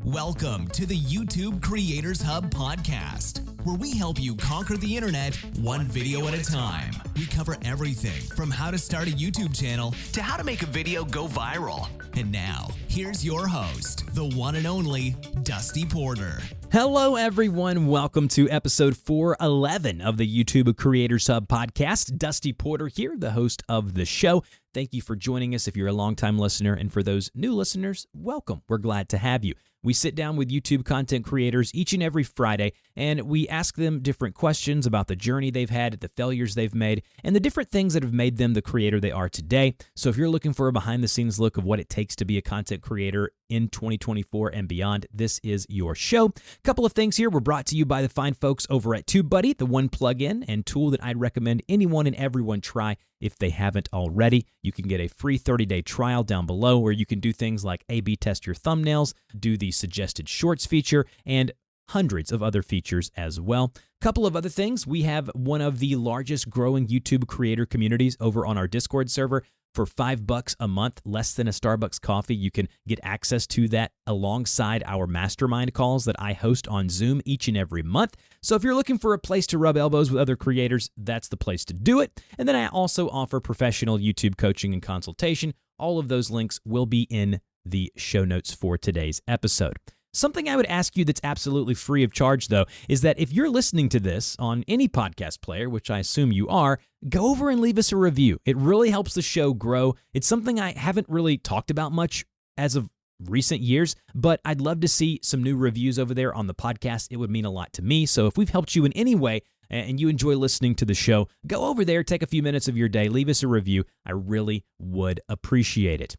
Welcome to the YouTube Creators Hub podcast, where we help you conquer the internet one video at a time. We cover everything from how to start a YouTube channel to how to make a video go viral. And now, here's your host, the one and only Dusty Porter. Hello, everyone. Welcome to episode 411 of the YouTube Creators Hub podcast. Dusty Porter here, the host of the show. Thank you for joining us if you're a longtime listener, and for those new listeners, welcome. We're glad to have you. We sit down with YouTube content creators each and every Friday, and we ask them different questions about the journey they've had, the failures they've made, and the different things that have made them the creator they are today. So if you're looking for a behind-the-scenes look of what it takes to be a content creator in 2024 and beyond, this is your show. A couple of things here. We're brought to you by the fine folks over at TubeBuddy, the one plugin and tool that I'd recommend anyone and everyone try if they haven't already. You can get a free 30-day trial down below where you can do things like A/B test your thumbnails, do the suggested shorts feature, and hundreds of other features as well. Couple of other things. We have one of the largest growing YouTube creator communities over on our Discord server. For $5 a month, less than a Starbucks coffee, you can get access to that alongside our mastermind calls that I host on Zoom each and every month. So if you're looking for a place to rub elbows with other creators, that's the place to do it. And then I also offer professional YouTube coaching and consultation. All of those links will be in the show notes for today's episode. Something I would ask you that's absolutely free of charge, though, is that if you're listening to this on any podcast player, which I assume you are, go over and leave us a review. It really helps the show grow. It's something I haven't really talked about much as of recent years, but I'd love to see some new reviews over there on the podcast. It would mean a lot to me. So if we've helped you in any way and you enjoy listening to the show, go over there, take a few minutes of your day, leave us a review. I really would appreciate it.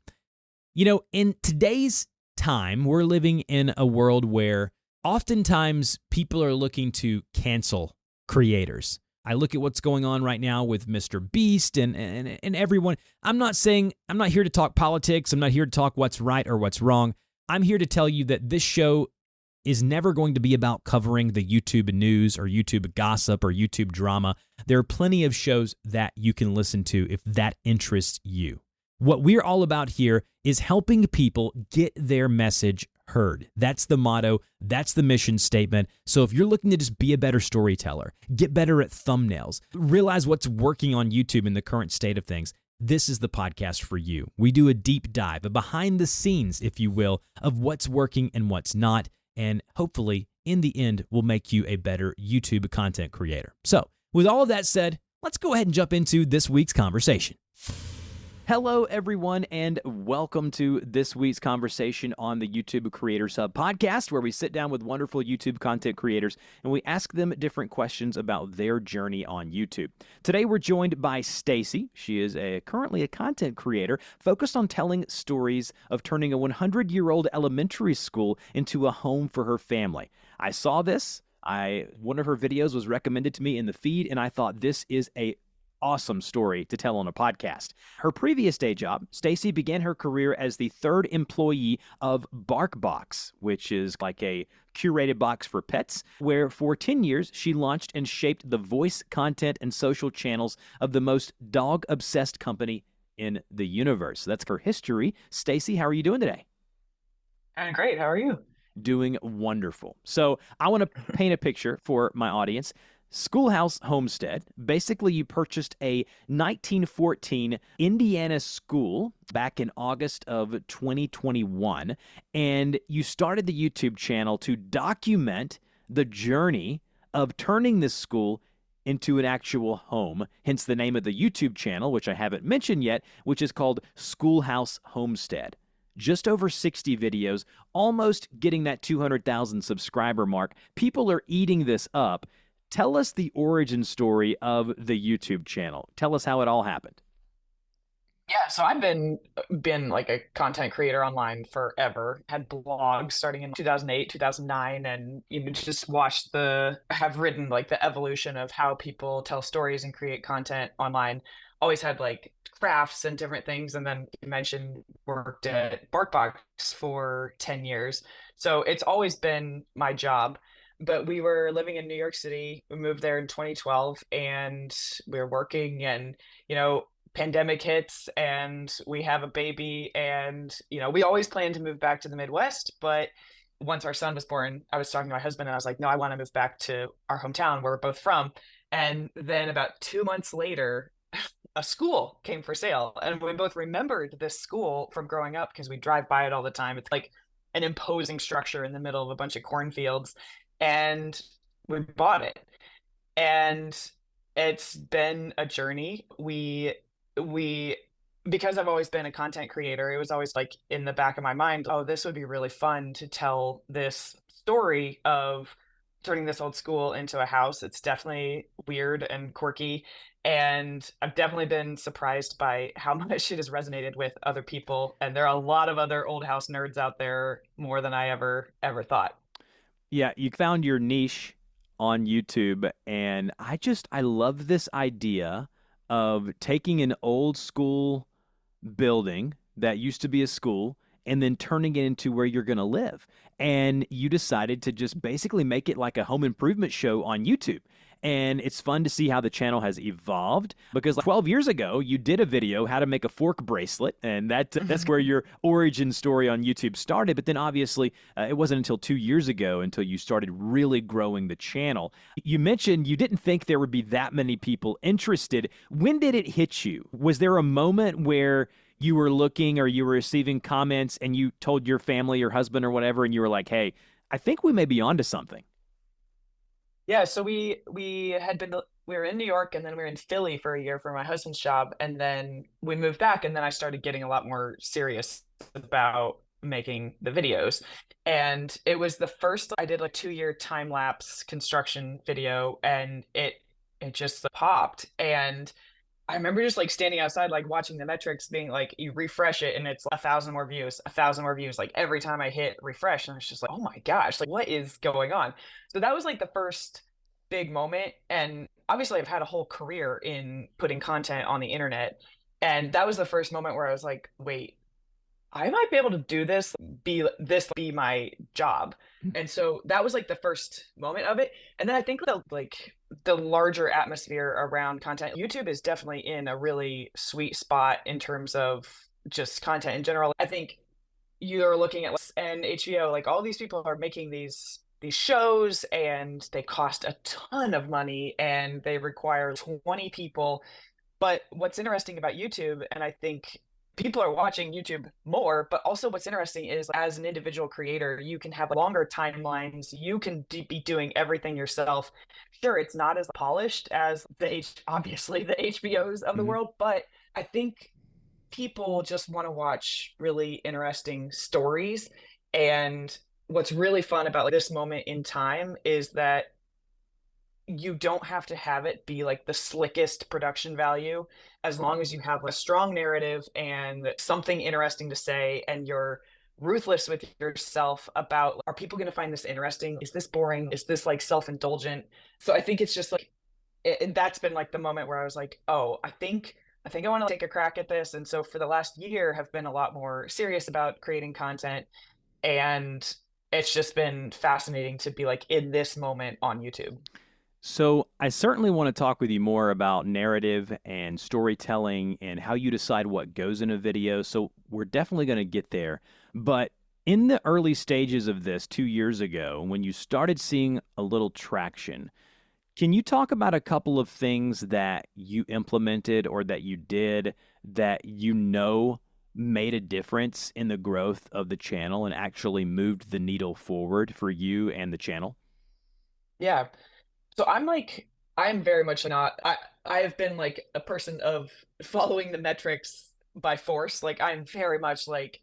You know, in today's time, we're living in a world where oftentimes people are looking to cancel creators. I look at what's going on right now with Mr. Beast and everyone. I'm not here to talk politics. I'm not here to talk what's right or what's wrong. I'm here to tell you that this show is never going to be about covering the YouTube news or YouTube gossip or YouTube drama. There are plenty of shows that you can listen to if that interests you. What we're all about here is helping people get their message heard. That's the motto. That's the mission statement. So if you're looking to just be a better storyteller, get better at thumbnails, realize what's working on YouTube in the current state of things, this is the podcast for you. We do a deep dive, a behind the scenes, if you will, of what's working and what's not. And hopefully, in the end, will make you a better YouTube content creator. So with all of that said, let's go ahead and jump into this week's conversation. Hello, everyone, and welcome to this week's conversation on the YouTube Creators Hub podcast, where we sit down with wonderful YouTube content creators and we ask them different questions about their journey on YouTube. Today, we're joined by Stacie. She is currently a content creator focused on telling stories of turning a 100-year-old elementary school into a home for her family. I saw this. One of her videos was recommended to me in the feed, and I thought this is a awesome story to tell on a podcast. Her previous day job, Stacie began her career as the third employee of BarkBox, which is like a curated box for pets, where for 10 years she launched and shaped the voice, content, and social channels of the most dog-obsessed company in the universe. That's her history. Stacie, how are you doing today? I'm great. How are you? Doing wonderful. So I want to paint a picture for my audience. Schoolhouse Homestead. Basically, you purchased a 1914 Indiana school back in August of 2021, and you started the YouTube channel to document the journey of turning this school into an actual home, hence the name of the YouTube channel, which I haven't mentioned yet, which is called Schoolhouse Homestead. Just over 60 videos, almost getting that 200,000 subscriber mark. People are eating this up. Tell us the origin story of the YouTube channel. Tell us how it all happened. Yeah, so I've been like a content creator online forever. Had blogs starting in 2008, 2009, and just have written like the evolution of how people tell stories and create content online. Always had like crafts and different things, and then you mentioned worked at BarkBox for 10 years. So it's always been my job. But we were living in New York City. We moved there in 2012, and we were working, and pandemic hits and we have a baby, and we always planned to move back to the Midwest, but once our son was born, I was talking to my husband and I was like, no, I want to move back to our hometown where we're both from. And then about 2 months later, a school came for sale. And we both remembered this school from growing up because we drive by it all the time. It's like an imposing structure in the middle of a bunch of cornfields. And we bought it. And it's been a journey. We because I've always been a content creator, it was always like in the back of my mind, oh, this would be really fun to tell this story of turning this old school into a house. It's definitely weird and quirky. And I've definitely been surprised by how much it has resonated with other people. And there are a lot of other old house nerds out there, more than I ever thought. Yeah, you found your niche on YouTube, and I love this idea of taking an old school building that used to be a school and then turning it into where you're going to live. And you decided to just basically make it like a home improvement show on YouTube. And it's fun to see how the channel has evolved because like 12 years ago, you did a video how to make a fork bracelet. And that's where your origin story on YouTube started. But then obviously, it wasn't until 2 years ago until you started really growing the channel. You mentioned you didn't think there would be that many people interested. When did it hit you? Was there a moment where you were looking or you were receiving comments and you told your family, your husband or whatever, and you were like, hey, I think we may be onto something? Yeah, so we were in New York and then we were in Philly for a year for my husband's job, and then we moved back and then I started getting a lot more serious about making the videos. And it was the first I did like 2 year time lapse construction video, and it just popped. And I remember just like standing outside, like watching the metrics being like, you refresh it and it's 1,000 more views, 1,000 more views, like every time I hit refresh. And it's just like, oh my gosh, like what is going on? So that was like the first big moment. And obviously, I've had a whole career in putting content on the internet. And that was the first moment where I was like, wait, I might be able to do be my job. And so that was like the first moment of it. And then I think the larger atmosphere around content, YouTube is definitely in a really sweet spot in terms of just content in general. I think you're looking at and HBO, like all these people are making these shows and they cost a ton of money and they require 20 people. But what's interesting about YouTube, and I think people are watching YouTube more, but also what's interesting is as an individual creator, you can have longer timelines. You can be doing everything yourself. Sure, it's not as polished as obviously the HBOs of the Mhm. world, but I think people just want to watch really interesting stories. And what's really fun about like, this moment in time is that you don't have to have it be like the slickest production value as long as you have a strong narrative and something interesting to say and you're ruthless with yourself about are people going to find this interesting, is this boring, is this like self-indulgent. So I think it's just like that's been like the moment where I was like, oh, I think I want to take a crack at this. And so for the last year have been a lot more serious about creating content, and it's just been fascinating to be like in this moment on YouTube. So I certainly want to talk with you more about narrative and storytelling and how you decide what goes in a video. So we're definitely going to get there. But in the early stages of this 2 years ago, when you started seeing a little traction, can you talk about a couple of things that you implemented or that you did that you know made a difference in the growth of the channel and actually moved the needle forward for you and the channel? Yeah. So I'm very much not I have been like a person of following the metrics by force. Like I'm very much like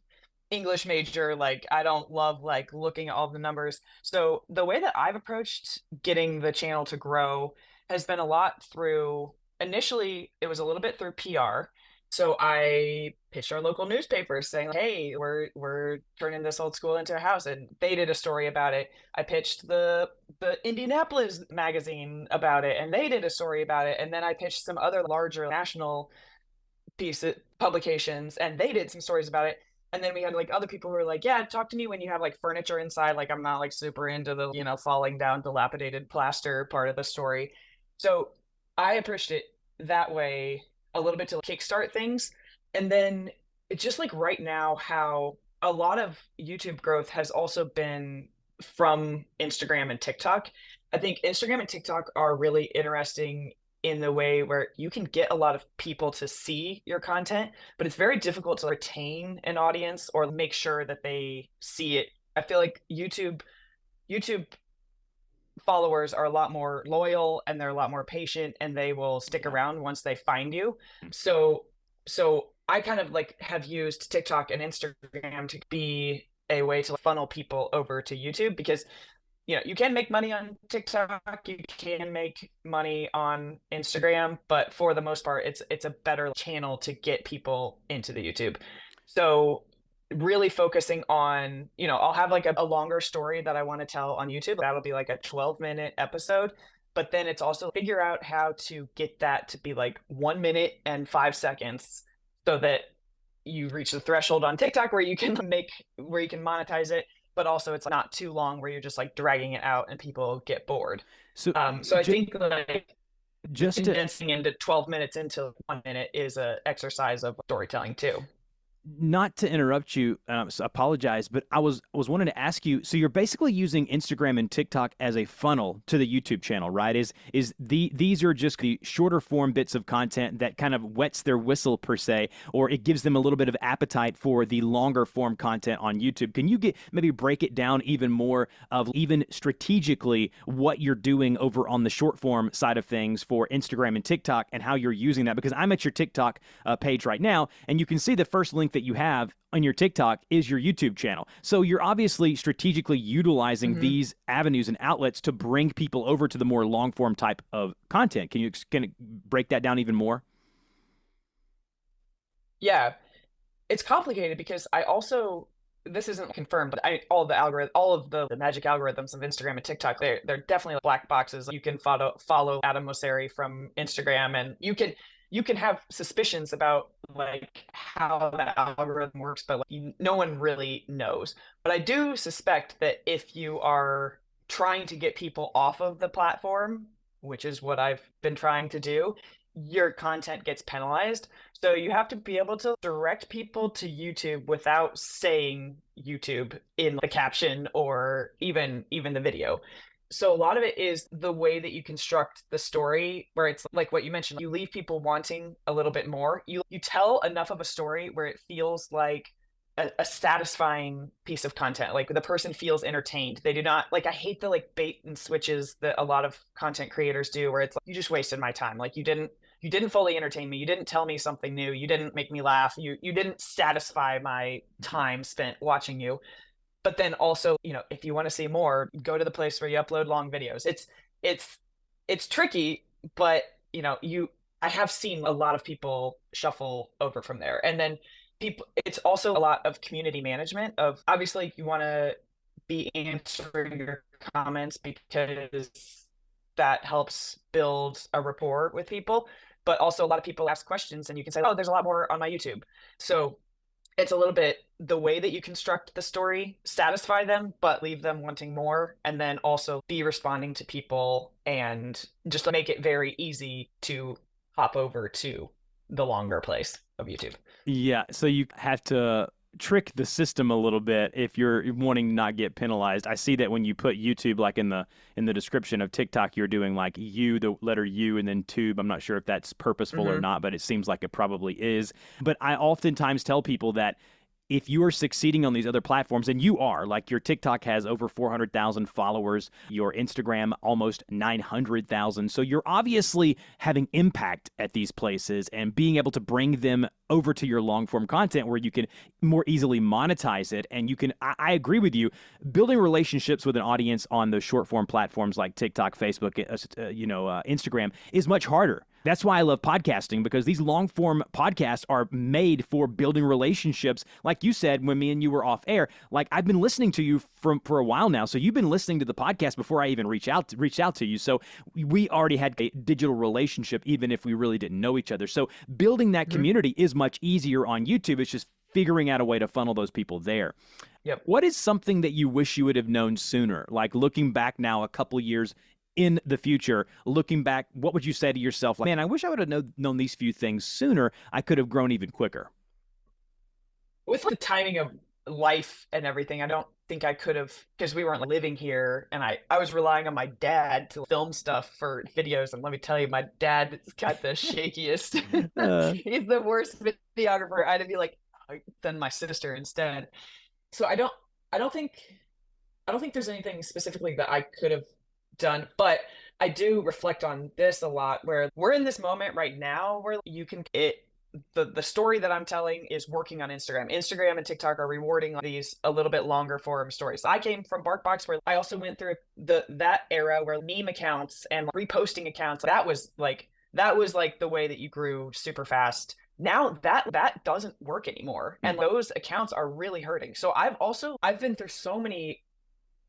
English major, like I don't love like looking at all the numbers. So the way that I've approached getting the channel to grow has been a lot through initially it was a little bit through PR. So I pitched our local newspaper saying, "Hey, we're turning this old school into a house," and they did a story about it. I pitched the Indianapolis magazine about it, and they did a story about it. And then I pitched some other larger national publications, and they did some stories about it. And then we had like other people who were like, "Yeah, talk to me when you have like furniture inside." Like I'm not like super into the falling down dilapidated plaster part of the story. So I approached it that way a little bit to kickstart things. And then it's just like right now how a lot of YouTube growth has also been from Instagram and TikTok. I think Instagram and TikTok are really interesting in the way where you can get a lot of people to see your content, but it's very difficult to retain an audience or make sure that they see it. I feel like YouTube followers are a lot more loyal and they're a lot more patient and they will stick around once they find you. So I kind of like have used TikTok and Instagram to be a way to funnel people over to YouTube because you can make money on TikTok, you can make money on Instagram, but for the most part it's a better channel to get people into the YouTube. So really focusing on, I'll have like a longer story that I want to tell on YouTube. That'll be like a 12-minute episode. But then it's also figure out how to get that to be like 1 minute and 5 seconds so that you reach the threshold on TikTok where you can monetize it, but also it's not too long where you're just like dragging it out and people get bored. So I think like just condensing into 12 minutes into 1 minute is a exercise of storytelling too. Not to interrupt you, so apologize, but I was wanting to ask you. So you're basically using Instagram and TikTok as a funnel to the YouTube channel, right? These are just the shorter form bits of content that kind of wets their whistle per se, or it gives them a little bit of appetite for the longer form content on YouTube. Can you maybe break it down even more of even strategically what you're doing over on the short form side of things for Instagram and TikTok and how you're using that? Because I'm at your TikTok page right now, and you can see the first link that you have on your TikTok is your YouTube channel. So you're obviously strategically utilizing these avenues and outlets to bring people over to the more long form type of content. Can you break that down even more? Yeah, it's complicated because this isn't confirmed, but all of the magic algorithms of Instagram and TikTok, they're definitely black boxes. You can follow Adam Mosseri from Instagram, and you can have suspicions about like how that algorithm works, but like, no one really knows. But I do suspect that if you are trying to get people off of the platform, which is what I've been trying to do, your content gets penalized. So you have to be able to direct people to YouTube without saying YouTube in the caption or even the video. So a lot of it is the way that you construct the story, where it's like what you mentioned, you leave people wanting a little bit more. You tell enough of a story where it feels like a satisfying piece of content. Like the person feels entertained. They do not like, I hate the like bait and switches that a lot of content creators do, where it's like, you just wasted my time. Like you didn't fully entertain me. You didn't tell me something new. You didn't make me laugh. You didn't satisfy my time spent watching you. But then also, if you want to see more, go to the place where you upload long videos. It's tricky, but I have seen a lot of people shuffle over from there. And then it's also a lot of community management of, obviously you want to be answering your comments because that helps build a rapport with people. But also a lot of people ask questions and you can say, oh, there's a lot more on my YouTube. So it's a little bit the way that you construct the story, satisfy them, but leave them wanting more, and then also be responding to people and just make it very easy to hop over to the longer place of YouTube. Yeah, so you have to trick the system a little bit if you're wanting to not get penalized. I see that when you put YouTube like in the description of TikTok, you're doing like the letter U and then tube. I'm not sure if that's purposeful or not, but it seems like it probably is. But I oftentimes tell people that if you are succeeding on these other platforms, and you are, like your TikTok has over 400,000 followers, your Instagram almost 900,000. So you're obviously having impact at these places and being able to bring them over to your long form content where you can more easily monetize it. And you can, I agree with you, building relationships with an audience on those short form platforms like TikTok, Facebook, Instagram is much harder. That's why I love podcasting, because these long form podcasts are made for building relationships. Like you said, when me and you were off air, like I've been listening to you for a while now. So you've been listening to the podcast before I even reached out to you. So we already had a digital relationship, even if we really didn't know each other. So building that community is much easier on YouTube. It's just figuring out a way to funnel those people there. Yep. What is something that you wish you would have known sooner? Like looking back now a couple years in the future, looking back, what would you say to yourself? Like, man, I wish I would have known these few things sooner. I could have grown even quicker. With the timing of life and everything, I don't think I could have, because we weren't living here, and I was relying on my dad to film stuff for videos. And let me tell you, my dad has got the shakiest. He's the worst videographer. I had to be like, send my sister instead. So I don't think I don't think there's anything specifically that I could have done, but I do reflect on this a lot, where we're in this moment right now where you can it the story that I'm telling is working on Instagram. Instagram and TikTok are rewarding these a little bit longer form stories. I came from BarkBox, where I also went through that era where meme accounts and reposting accounts, that was like the way that you grew super fast. Now that doesn't work anymore, and those accounts are really hurting. So I've been through so many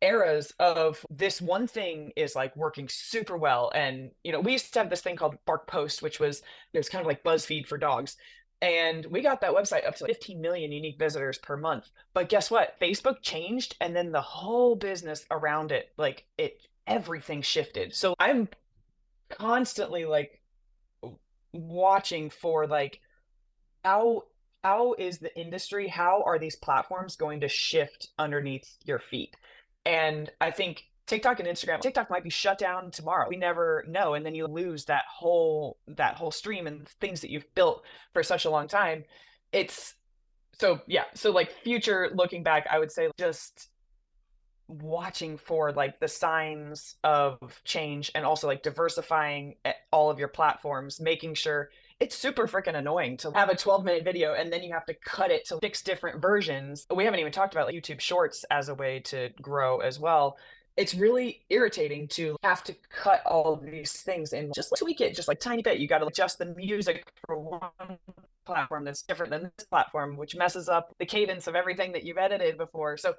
eras of this one thing is like working super well. And we used to have this thing called Bark Post, which was, there's kind of like BuzzFeed for dogs, and we got that website up to 15 million unique visitors per month. But guess what? Facebook changed, and then the whole business around it, everything shifted. So I'm constantly like watching for like, how is the industry, how are these platforms going to shift underneath your feet? And I think TikTok and Instagram, TikTok might be shut down tomorrow. We never know. And then you lose that whole stream and things that you've built for such a long time. It's so, yeah. So like future looking back, I would say just watching for like the signs of change, and also like diversifying all of your platforms, making sure. It's super freaking annoying to have a 12-minute video and then you have to cut it to 6 different versions. We haven't even talked about like YouTube Shorts as a way to grow as well. It's really irritating to have to cut all of these things and just tweak it just like tiny bit. You got to adjust the music for one platform that's different than this platform, which messes up the cadence of everything that you've edited before. So,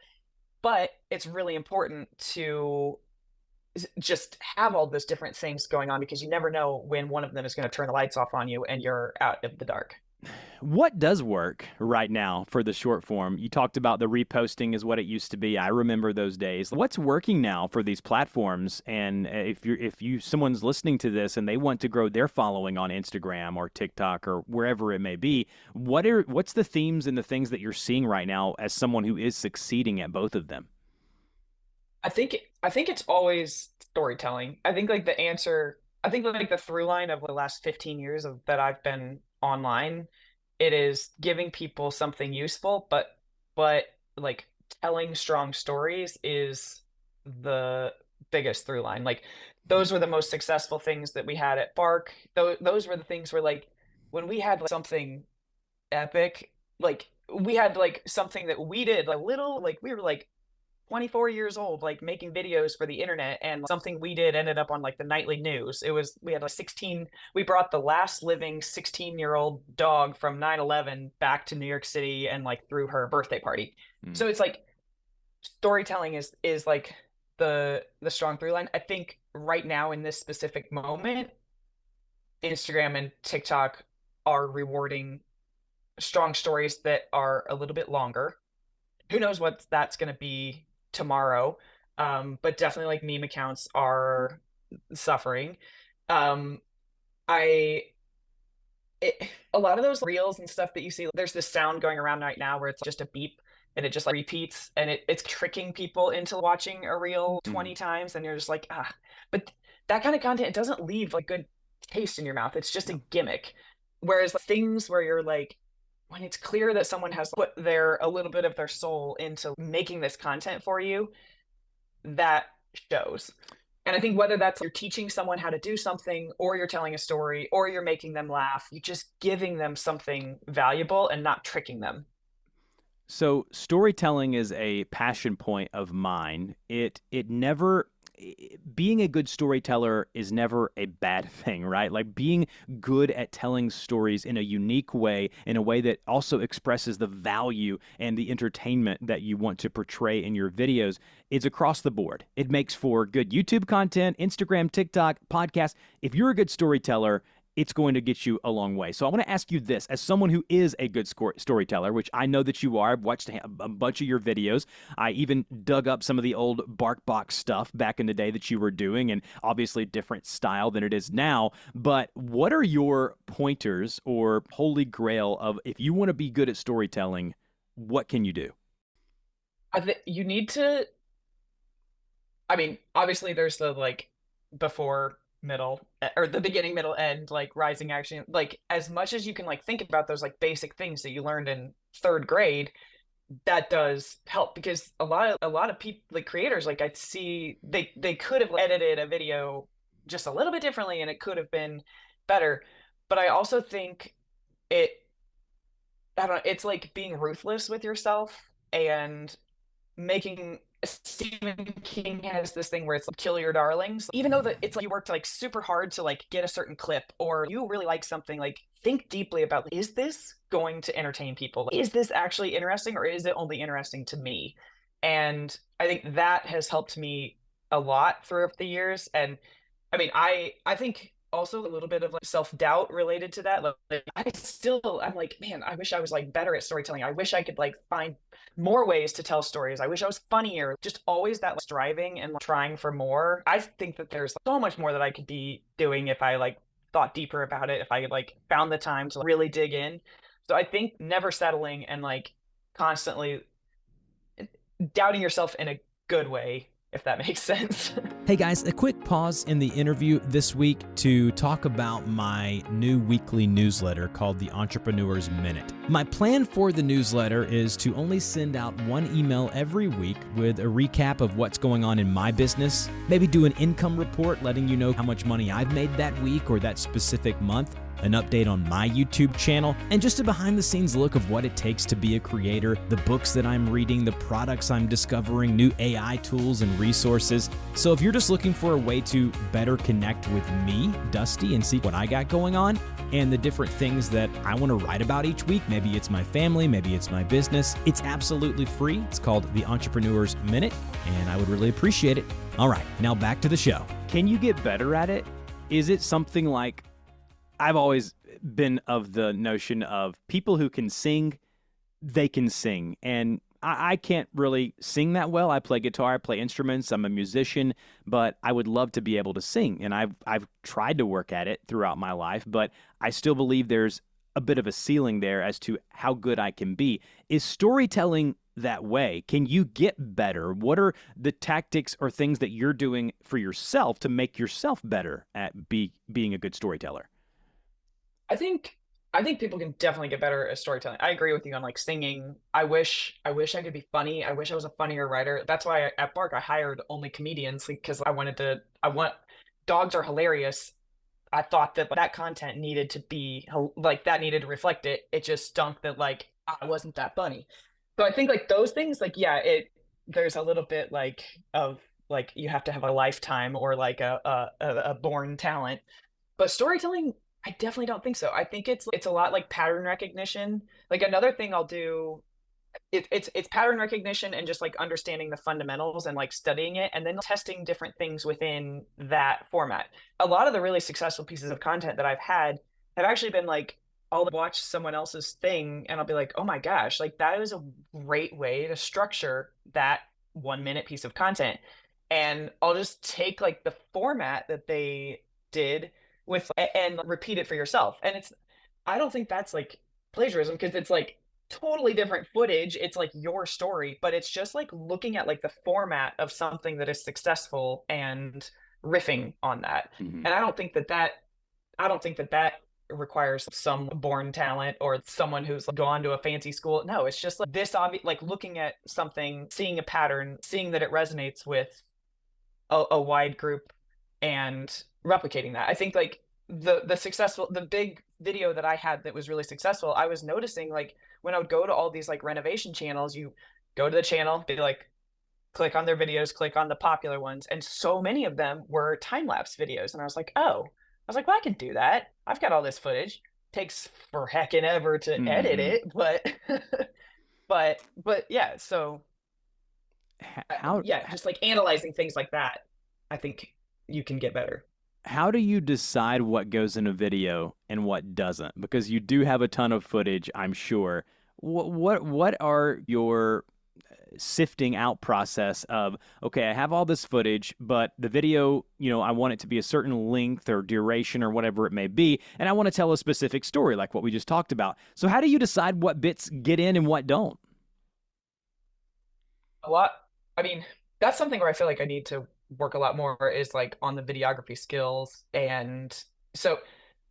but it's really important to just have all those different things going on, because you never know when one of them is going to turn the lights off on you and you're out of the dark. What does work right now for the short form? You talked about the reposting is what it used to be. I remember those days. What's working now for these platforms? And if someone's listening to this and they want to grow their following on Instagram or TikTok or wherever it may be, what's the themes and the things that you're seeing right now as someone who is succeeding at both of them? I think it's always storytelling. I think like the through line of the last 15 years that I've been online, it is giving people something useful, but like telling strong stories is the biggest through line. Like those were the most successful things that we had at Bark. Those were the things where like when we had like something epic, like we had like something that we did a little, like we were like 24 years old, like making videos for the internet, and something we did ended up on like the nightly news. We had like 16, we brought the last living 16-year-old dog from 9/11 back to New York City and like threw her birthday party. So it's like storytelling is like the strong through line. I think right now in this specific moment, Instagram and TikTok are rewarding strong stories that are a little bit longer. Who knows what that's going to be tomorrow, but definitely like meme accounts are suffering. A lot of those reels and stuff that you see, there's this sound going around right now where it's just a beep and it just like repeats, and it's tricking people into watching a reel 20 times, and you're just like, but that kind of content, it doesn't leave like good taste in your mouth. It's just a gimmick. Whereas like, things where you're like, when it's clear that someone has put a little bit of their soul into making this content for you, that shows. And I think whether that's you're teaching someone how to do something, or you're telling a story, or you're making them laugh, you're just giving them something valuable and not tricking them. So storytelling is a passion point of mine. Being a good storyteller is never a bad thing, right? Like being good at telling stories in a unique way, in a way that also expresses the value and the entertainment that you want to portray in your videos, is across the board. It makes for good YouTube content, Instagram, TikTok, podcast. If you're a good storyteller, it's going to get you a long way. So I want to ask you this, as someone who is a good storyteller, which I know that you are. I've watched a bunch of your videos. I even dug up some of the old BarkBox stuff back in the day that you were doing, and obviously different style than it is now. But what are your pointers or holy grail of, if you want to be good at storytelling, what can you do? I think you need to, I mean, obviously there's the like before, middle, or the beginning, middle, end, like rising action. Like as much as you can like think about those like basic things that you learned in third grade, that does help because a lot of people like creators like I see they could have edited a video just a little bit differently and it could have been better. But I also think it I don't know, it's like being ruthless with yourself and making Stephen King has this thing where it's like kill your darlings. Even though that it's like you worked like super hard to like get a certain clip or you really like something, like think deeply about like, is this going to entertain people? Like, is this actually interesting or is it only interesting to me? And I think that has helped me a lot throughout the years. And I mean, I think also a little bit of like self-doubt related to that. Like I'm like, man, I wish I was like better at storytelling. I wish I could like find more ways to tell stories. I wish I was funnier. Just always that like, striving and like, trying for more. I think that there's so much more that I could be doing if I like thought deeper about it, if I like found the time to like, really dig in. So I think never settling and like constantly doubting yourself in a good way, if that makes sense. Hey guys, a quick pause in the interview this week to talk about my new weekly newsletter called the Entrepreneur's Minute. My plan for the newsletter is to only send out one email every week with a recap of what's going on in my business, maybe do an income report letting you know how much money I've made that week or that specific month, an update on my YouTube channel, and just a behind-the-scenes look of what it takes to be a creator, the books that I'm reading, the products I'm discovering, new AI tools and resources. So if you're just looking for a way to better connect with me, Dusty, and see what I got going on, and the different things that I want to write about each week, maybe it's my family, maybe it's my business, it's absolutely free. It's called The Entrepreneur's Minute, and I would really appreciate it. All right, now back to the show. Can you get better at it? Is it something like, I've always been of the notion of people who can sing, they can sing. And I can't really sing that well. I play guitar, I play instruments, I'm a musician, but I would love to be able to sing. And I've tried to work at it throughout my life, but I still believe there's a bit of a ceiling there as to how good I can be. Is storytelling that way? Can you get better? What are the tactics or things that you're doing for yourself to make yourself better at being a good storyteller? I think I think people can definitely get better at storytelling. I agree with you on like singing. I wish I could be funny. I wish I was a funnier writer. That's why at Bark I hired only comedians because I want dogs are hilarious. I thought that that content needed to be like that needed to reflect it. It just stunk that like I wasn't that funny. So I think like those things like yeah, it there's a little bit like of like you have to have a lifetime or like a born talent, but storytelling, I definitely don't think so. I think it's a lot like pattern recognition. Like another thing I'll do, it's pattern recognition and just like understanding the fundamentals and like studying it and then testing different things within that format. A lot of the really successful pieces of content that I've had have actually been like I'll watch someone else's thing and I'll be like, oh my gosh, like that is a great way to structure that 1 minute piece of content. And I'll just take like the format that they did with and repeat it for yourself. And it's I don't think that's like plagiarism because it's like totally different footage. It's like your story, but it's just like looking at like the format of something that is successful and riffing on that. Mhm. And I don't think that that requires some born talent or someone who's like, gone to a fancy school. No, it's just like this obvious, like looking at something, seeing a pattern, seeing that it resonates with a wide group and replicating that. I think like the big video that I had that was really successful, I was noticing like when I would go to all these like renovation channels, you go to the channel, be like click on their videos, click on the popular ones, and so many of them were time-lapse videos. And I was like, oh, I was like, well, I can do that. I've got all this footage. Takes for heckin' ever to edit Mhm. it, but but yeah, so How yeah, just like analyzing things like that, I think you can get better. how do you decide what goes in a video and what doesn't? Because you do have a ton of footage, I'm sure. What are your sifting out process of, okay, I have all this footage, but the video, I want it to be a certain length or duration or whatever it may be, and I want to tell a specific story like what we just talked about. So how do you decide what bits get in and what don't? a lot. I mean, that's something where I feel like I need to work a lot more is like on the videography skills. And so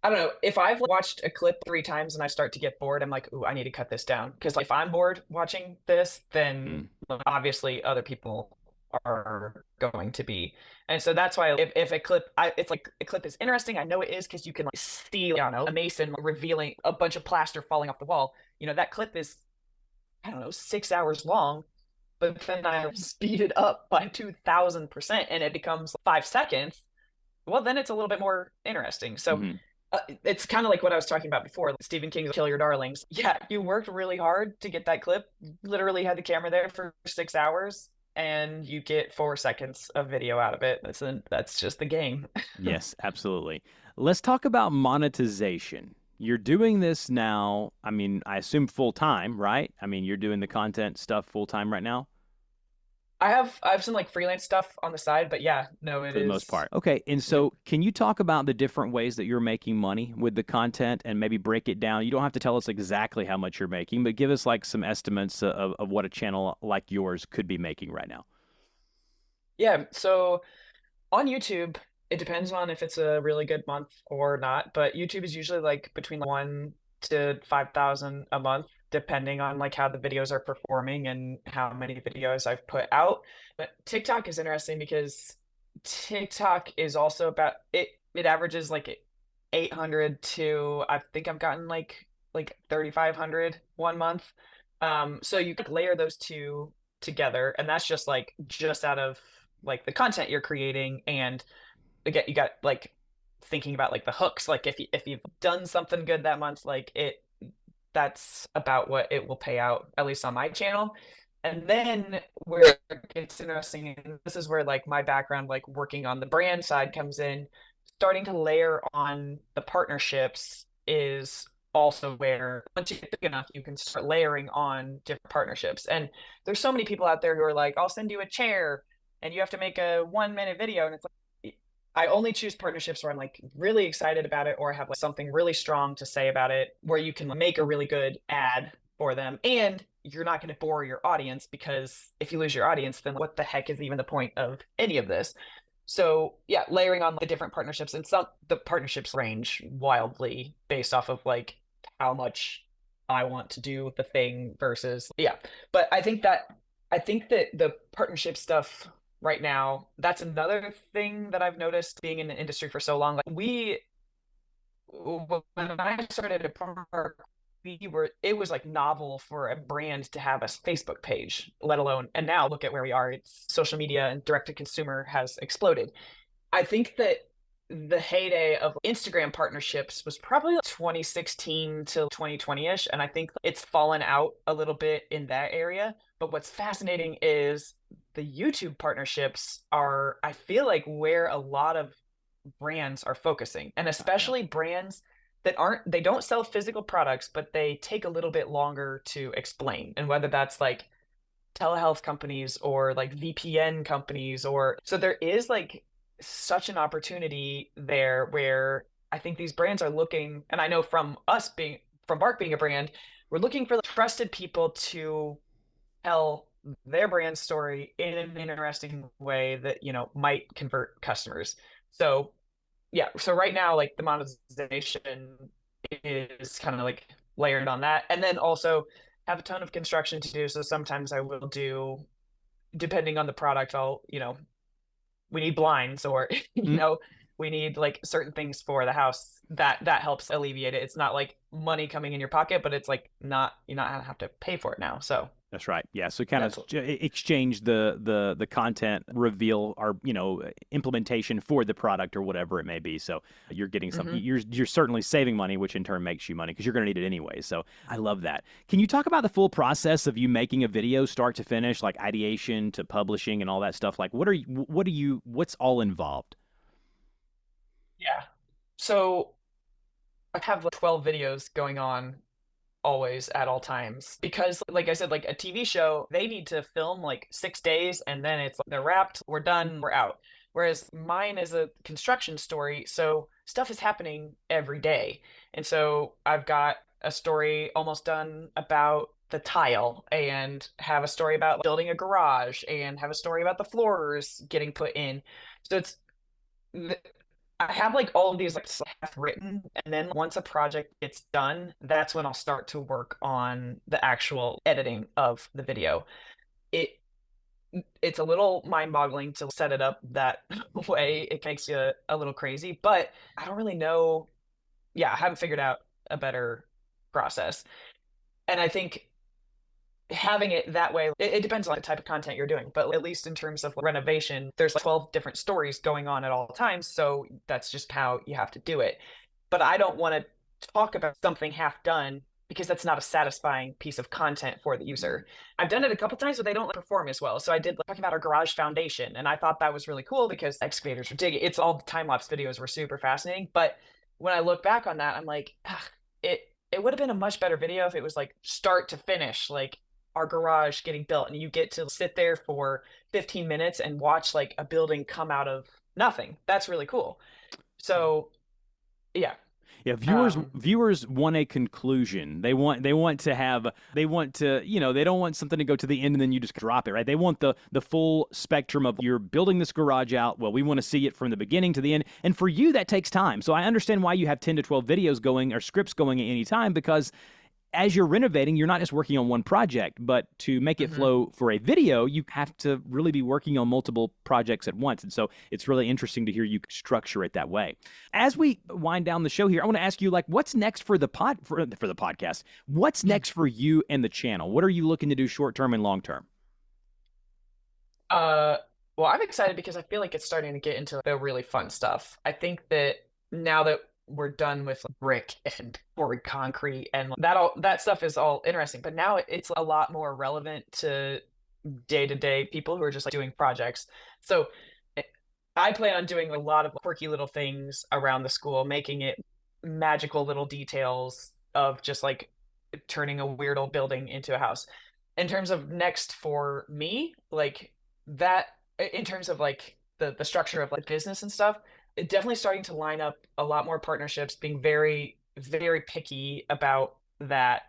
I don't know if I've watched a clip 3 times and I start to get bored, I'm like, ooh, I need to cut this down. Because like, if I'm bored watching this, then Mm. obviously other people are going to be. And so that's why if a clip, it's like a clip is interesting. I know it is because you can like see, I don't know, a mason revealing a bunch of plaster falling off the wall. That clip is, I don't know, 6 hours long, but then I speed it up by 2000% and it becomes 5 seconds. Well, then it's a little bit more interesting. So Hmm. it's kind of like what I was talking about before, like Stephen King's Kill Your Darlings. Yeah, you worked really hard to get that clip, literally had the camera there for 6 hours, and you get 4 seconds of video out of it. That's just the game. Yes, absolutely. Let's talk about monetization. You're doing this now, I mean, I assume full time, right? I mean, you're doing the content stuff full time right now I have some like freelance stuff on the side, but yeah, no, it for the most is. part. Okay, and Yep. so can you talk about the different ways that you're making money with the content and maybe break it down? You don't have to tell us exactly how much you're making, but give us like some estimates of what a channel like yours could be making right now. Yeah, so on YouTube, it depends on if it's a really good month or not, but YouTube is usually like between 1 to 5,000 a month, depending on like how the videos are performing and how many videos I've put out. But TikTok is interesting because TikTok is also about it. It averages like 800 to I think I've gotten like 3,500 one month. So you could layer those two together, and that's just out of like the content you're creating. And again, you got like thinking about like the hooks, like if you've done something good that month, like it that's about what it will pay out, at least on my channel. And then where it gets interesting, and this is where like my background, like working on the brand side comes in, starting to layer on the partnerships is also where once you get big enough, you can start layering on different partnerships. And there's so many people out there who are like, I'll send you a chair and you have to make a 1 minute video. And it's like, I only choose partnerships where I'm like really excited about it or I have like something really strong to say about it, where you can make a really good ad for them and you're not going to bore your audience, because if you lose your audience, then what the heck is even the point of any of this? So yeah, layering on the different partnerships, and some the partnerships range wildly based off of like how much I want to do the thing versus yeah. But I think that the partnership stuff right now, that's another thing that I've noticed being in the industry for so long. Like when I started at Park, it was like novel for a brand to have a Facebook page, let alone, and now look at where we are. It's social media and direct to consumer has exploded. I think that the heyday of Instagram partnerships was probably like 2016 to 2020-ish, and I think it's fallen out a little bit in that area. But what's fascinating is the YouTube partnerships are, I feel like, where a lot of brands are focusing, and Oh, yeah. especially brands that aren't they don't sell physical products, but they take a little bit longer to explain. And whether that's like telehealth companies or like VPN companies, or so there is like such an opportunity there where I think these brands are looking, and I know from us being from Bark being a brand, we're looking for trusted people to tell their brand story in an interesting way that might convert customers. So yeah, so right now like the monetization is kind of like layered on that, and then also have a ton of construction to do. So sometimes I will do, depending on the product, we need blinds, or Mm. we need like certain things for the house, that helps alleviate it. It's not like money coming in your pocket, but it's like not, you're not gonna have to pay for it now. So That's right. Yeah. So kind of that's what. exchange the content reveal or implementation for the product or whatever it may be. So you're getting some. Hmm. You're certainly saving money, which in turn makes you money because you're going to need it anyway. So I love that. Can you talk about the full process of you making a video, start to finish, like ideation to publishing and all that stuff? Like, what's all involved? Yeah, so I have like 12 videos going on always at all times, because like I said, like a TV show, they need to film like 6 days and then it's they're wrapped, we're done, we're out. Whereas mine is a construction story, so stuff is happening every day. And so I've got a story almost done about the tile and have a story about building a garage and have a story about the floors getting put in. So I have like all of these like half written, and then once a project gets done, that's when I'll start to work on the actual editing of the video. It it's a little mind-boggling to set it up that way. It makes you a little crazy, but I don't really know. Yeah, I haven't figured out a better process. And I think having it that way, it depends on the type of content you're doing, but at least in terms of renovation, there's like 12 different stories going on at all times. So that's just how you have to do it. But I don't want to talk about something half done because that's not a satisfying piece of content for the user. I've done it a couple times, but they don't perform as well. So I did like, talking about our garage foundation, and I thought that was really cool because excavators were digging. It's all the time lapse videos were super fascinating. But when I look back on that, I'm like, it it would have been a much better video if it was like start to finish, like our garage getting built, and you get to sit there for 15 minutes and watch like a building come out of nothing. That's really cool. So yeah. Yeah, viewers want a conclusion. They want to, you know, they don't want something to go to the end and then you just drop it, right? They want the full spectrum of you're building this garage out. Well, we want to see it from the beginning to the end. And for you, that takes time. So I understand why you have 10 to 12 videos going or scripts going at any time, because as you're renovating, you're not just working on one project, but to make it flow for a video, you have to really be working on multiple projects at once. And so it's really interesting to hear you structure it that way. As we wind down the show here, I want to ask you, like, what's next for the podcast? What's next for you and the channel? What are you looking to do short term and long term? Well, I'm excited because I feel like it's starting to get into the really fun stuff. I think that now that we're done with brick and poured concrete and that stuff is all interesting, but now it's a lot more relevant to day-to-day people who are just like doing projects. So I plan on doing a lot of quirky little things around the school, making it magical little details of just like turning a weird old building into a house. In terms of next for me, like that, in terms of like the structure of like business and stuff, it definitely starting to line up a lot more partnerships, being very, very picky about that,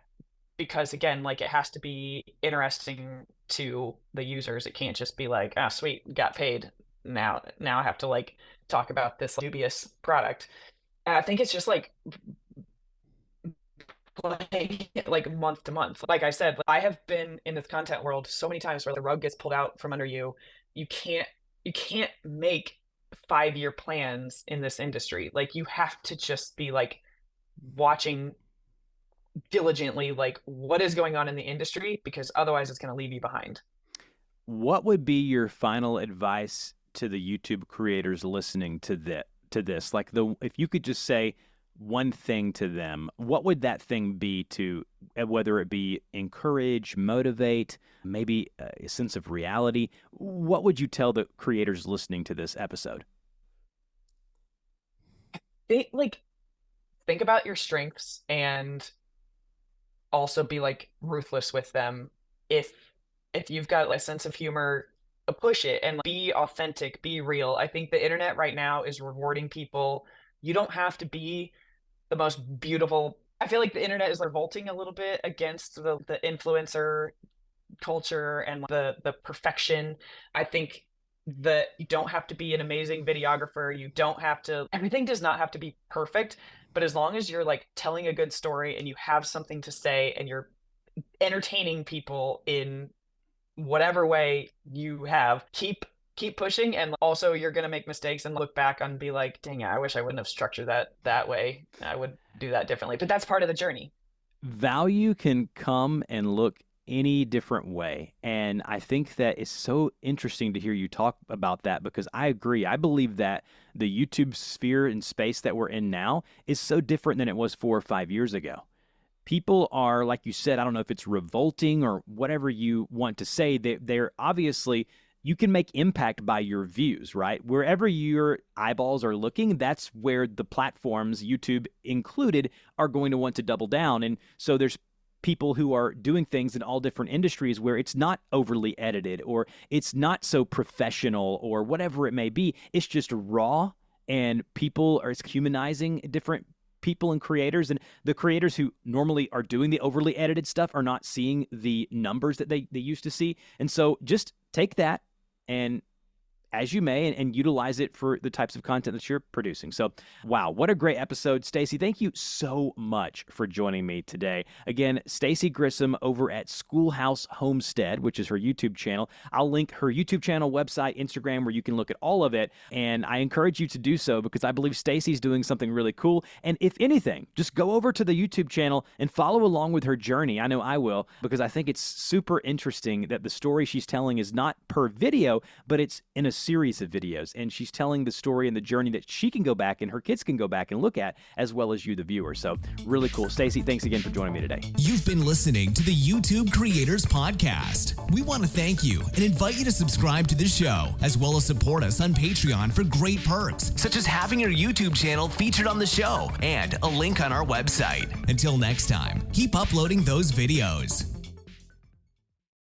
because again, like it has to be interesting to the users. It can't just be like, ah, sweet, got paid. Now I have to like talk about this dubious product. And I think it's just like like month to month. Like I said, I have been in this content world so many times where the rug gets pulled out from under you. You can't make 5-year plans in this industry. Like you have to just be like watching diligently like what is going on in the industry, because otherwise it's going to leave you behind. What would be your final advice to the YouTube creators listening to this? Like if you could just say one thing to them, what would that thing be, to whether it be encourage, motivate, maybe a sense of reality? What would you tell the creators listening to this episode? Think about your strengths and also be like ruthless with them. If you've got a sense of humor, push it and be authentic, be real. I think the internet right now is rewarding people. You don't have to be the most beautiful. I feel like the internet is revolting a little bit against the influencer culture and the perfection. I think that you don't have to be an amazing videographer. You don't have to, everything does not have to be perfect, but as long as you're like telling a good story and you have something to say and you're entertaining people in whatever way you have, keep pushing. And also you're going to make mistakes and look back and be like, dang it, I wish I wouldn't have structured that way. I would do that differently. But that's part of the journey. Value can come and look any different way. And I think that it's so interesting to hear you talk about that, because I agree. I believe that the YouTube sphere and space that we're in now is so different than it was 4 or 5 years ago. People are, like you said, I don't know if it's revolting or whatever you want to say, they're obviously, you can make impact by your views, right? Wherever your eyeballs are looking, that's where the platforms, YouTube included, are going to want to double down. And so there's people who are doing things in all different industries where it's not overly edited or it's not so professional or whatever it may be. It's just raw, and people are humanizing different people and creators, and the creators who normally are doing the overly edited stuff are not seeing the numbers that they used to see. And so just take that and as you may, and utilize it for the types of content that you're producing. So, wow, what a great episode. Stacie, thank you so much for joining me today. Again, Stacie Grissom over at Schoolhouse Homestead, which is her YouTube channel. I'll link her YouTube channel, website, Instagram, where you can look at all of it. And I encourage you to do so because I believe Stacie's doing something really cool. And if anything, just go over to the YouTube channel and follow along with her journey. I know I will, because I think it's super interesting that the story she's telling is not per video, but it's in a series of videos, and she's telling the story and the journey that she can go back and her kids can go back and look at, as well as you, the viewer. So really cool. Stacie, thanks again for joining me today. You've been listening to the YouTube Creators Podcast. We want to thank you and invite you to subscribe to the show, as well as support us on Patreon for great perks, such as having your YouTube channel featured on the show and a link on our website. Until next time, keep uploading those videos.